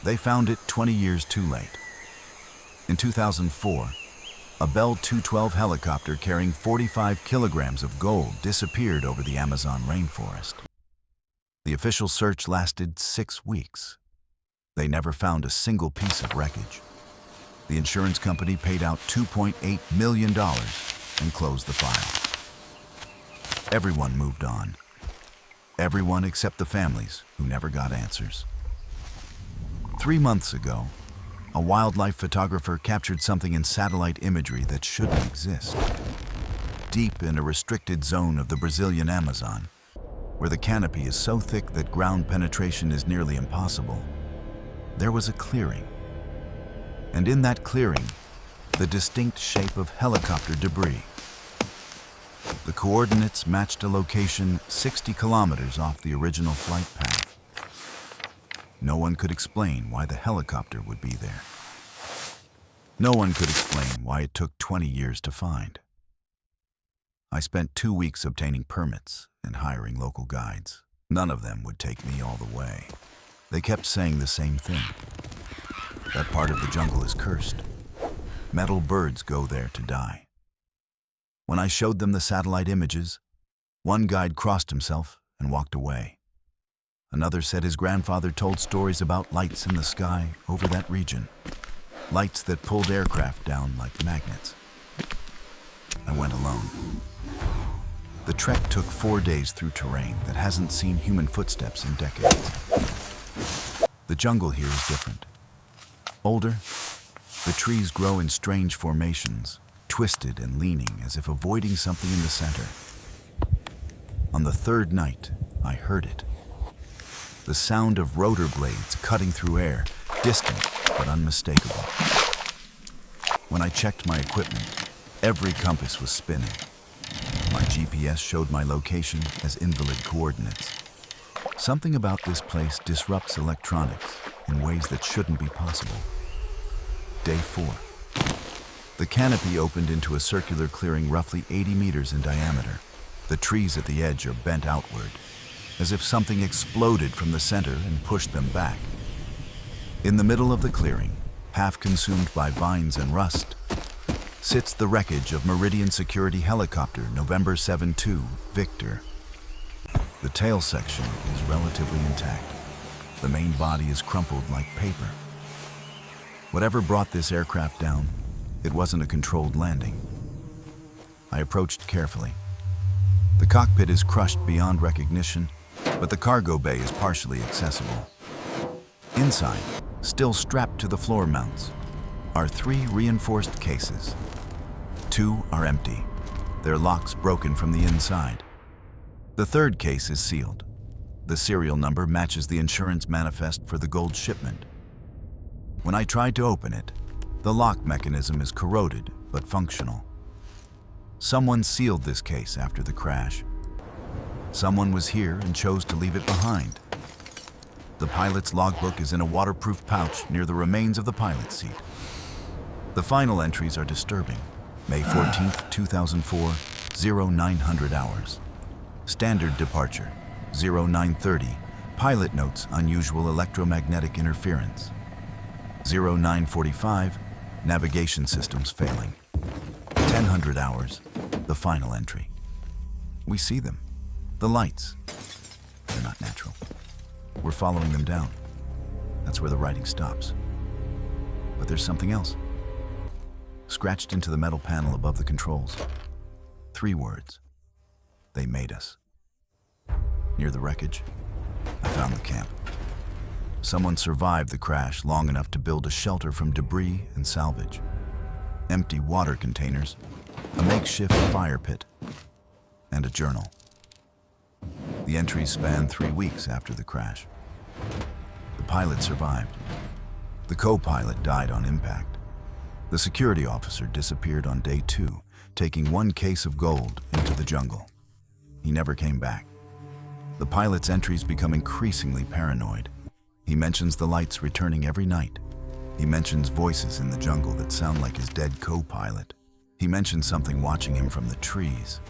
They found it 20 years too late. In 2004, a Bell 212 helicopter carrying 45 kilograms of gold disappeared over the Amazon rainforest. The official search lasted 6 weeks. They never found a single piece of wreckage. The insurance company paid out $2.8 million and closed the file. Everyone moved on. Everyone except the families who never got answers. 3 months ago, a wildlife photographer captured something in satellite imagery that shouldn't exist. Deep in a restricted zone of the Brazilian Amazon, where the canopy is so thick that ground penetration is nearly impossible, there was a clearing. And in that clearing, the distinct shape of helicopter debris. The coordinates matched a location 60 kilometers off the original flight path. No one could explain why the helicopter would be there. No one could explain why it took 20 years to find. I spent 2 weeks obtaining permits and hiring local guides. None of them would take me all the way. They kept saying the same thing. That part of the jungle is cursed. Metal birds go there to die. When I showed them the satellite images, one guide crossed himself and walked away. Another said his grandfather told stories about lights in the sky over that region. Lights that pulled aircraft down like magnets. I went alone. The trek took 4 days through terrain that hasn't seen human footsteps in decades. The jungle here is different. Older, the trees grow in strange formations, twisted and leaning as if avoiding something in the center. On the 3rd night, I heard it. The sound of rotor blades cutting through air, distant but unmistakable. When I checked my equipment, every compass was spinning. My GPS showed my location as invalid coordinates. Something about this place disrupts electronics in ways that shouldn't be possible. Day 4. The canopy opened into a circular clearing roughly 80 meters in diameter. The trees at the edge are bent outward, as if something exploded from the center and pushed them back. In the middle of the clearing, half consumed by vines and rust, sits the wreckage of Meridian Security Helicopter November 7-2 Victor. The tail section is relatively intact. The main body is crumpled like paper. Whatever brought this aircraft down, it wasn't a controlled landing. I approached carefully. The cockpit is crushed beyond recognition, but the cargo bay is partially accessible. Inside, still strapped to the floor mounts, are 3 reinforced cases. 2 are empty, their locks broken from the inside. The 3rd case is sealed. The serial number matches the insurance manifest for the gold shipment. When I tried to open it, the lock mechanism is corroded but functional. Someone sealed this case after the crash. Someone was here and chose to leave it behind. The pilot's logbook is in a waterproof pouch near the remains of the pilot's seat. The final entries are disturbing. May 14th, 2004, 0900 hours. Standard departure, 0930. Pilot notes unusual electromagnetic interference. 0945, navigation systems failing. 1000 hours, the final entry. We see them. The lights. They're not natural. We're following them down. That's where the writing stops. But there's something else. Scratched into the metal panel above the controls. 3 words. They made us. Near the wreckage, I found the camp. Someone survived the crash long enough to build a shelter from debris and salvage. Empty water containers, a makeshift fire pit, and a journal. The entries span 3 weeks after the crash. The pilot survived. The co-pilot died on impact. The security officer disappeared on day 2, taking 1 case of gold into the jungle. He never came back. The pilot's entries become increasingly paranoid. He mentions the lights returning every night. He mentions voices in the jungle that sound like his dead co-pilot. He mentions something watching him from the trees.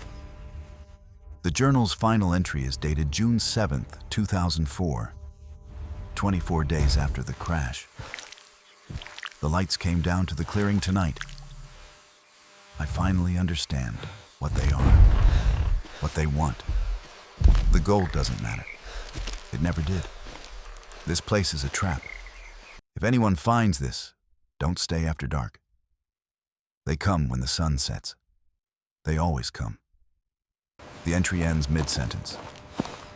The journal's final entry is dated June 7th, 2004. 24 days after the crash. The lights came down to the clearing tonight. I finally understand what they are, what they want. The gold doesn't matter. It never did. This place is a trap. If anyone finds this, don't stay after dark. They come when the sun sets. They always come. The entry ends mid-sentence.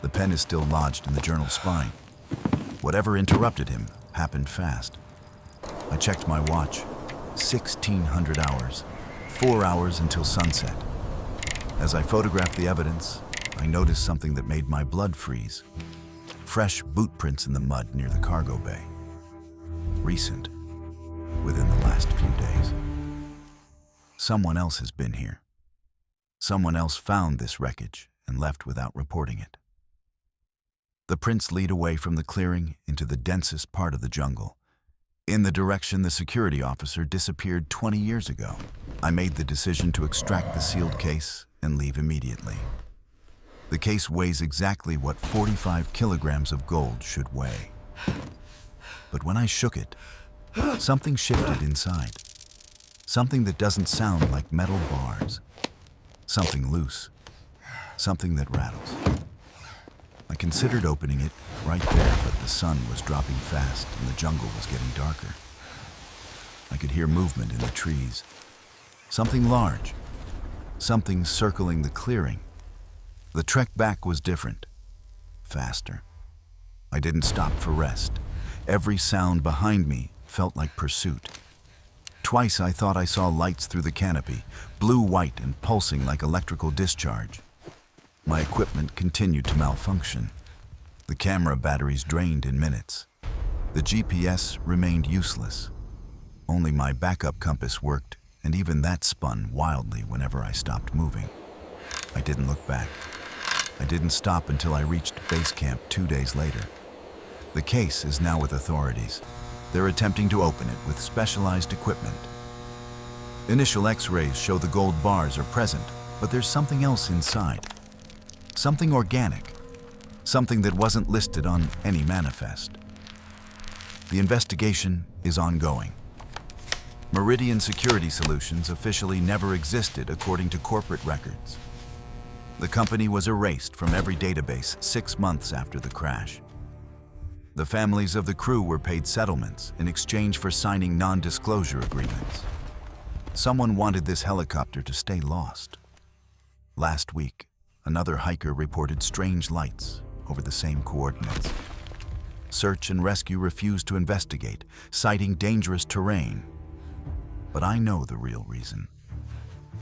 The pen is still lodged in the journal's spine. Whatever interrupted him happened fast. I checked my watch. 1,600 hours. 4 hours until sunset. As I photographed the evidence, I noticed something that made my blood freeze. Fresh boot prints in the mud near the cargo bay. Recent, within the last few days. Someone else has been here. Someone else found this wreckage and left without reporting it. The prints lead away from the clearing into the densest part of the jungle, in the direction the security officer disappeared 20 years ago. I made the decision to extract the sealed case and leave immediately. The case weighs exactly what 45 kilograms of gold should weigh. But when I shook it, something shifted inside. Something that doesn't sound like metal bars. Something loose. Something that rattles. I considered opening it right there, but the sun was dropping fast and the jungle was getting darker. I could hear movement in the trees. Something large. Something circling the clearing. The trek back was different. Faster. I didn't stop for rest. Every sound behind me felt like pursuit. Twice I thought I saw lights through the canopy, blue-white and pulsing like electrical discharge. My equipment continued to malfunction. The camera batteries drained in minutes. The GPS remained useless. Only my backup compass worked, and even that spun wildly whenever I stopped moving. I didn't look back. I didn't stop until I reached base camp 2 days later. The case is now with authorities. They're attempting to open it with specialized equipment. Initial X-rays show the gold bars are present, but there's something else inside. Something organic. Something that wasn't listed on any manifest. The investigation is ongoing. Meridian Security Solutions officially never existed according to corporate records. The company was erased from every database 6 months after the crash. The families of the crew were paid settlements in exchange for signing non-disclosure agreements. Someone wanted this helicopter to stay lost. Last week, another hiker reported strange lights over the same coordinates. Search and rescue refused to investigate, citing dangerous terrain. But I know the real reason.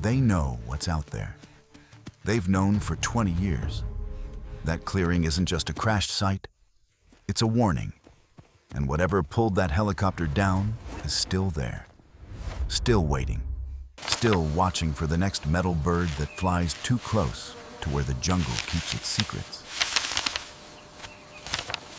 They know what's out there. They've known for 20 years. That clearing isn't just a crashed site, it's a warning. And whatever pulled that helicopter down is still there. Still waiting. Still watching for the next metal bird that flies too close to where the jungle keeps its secrets.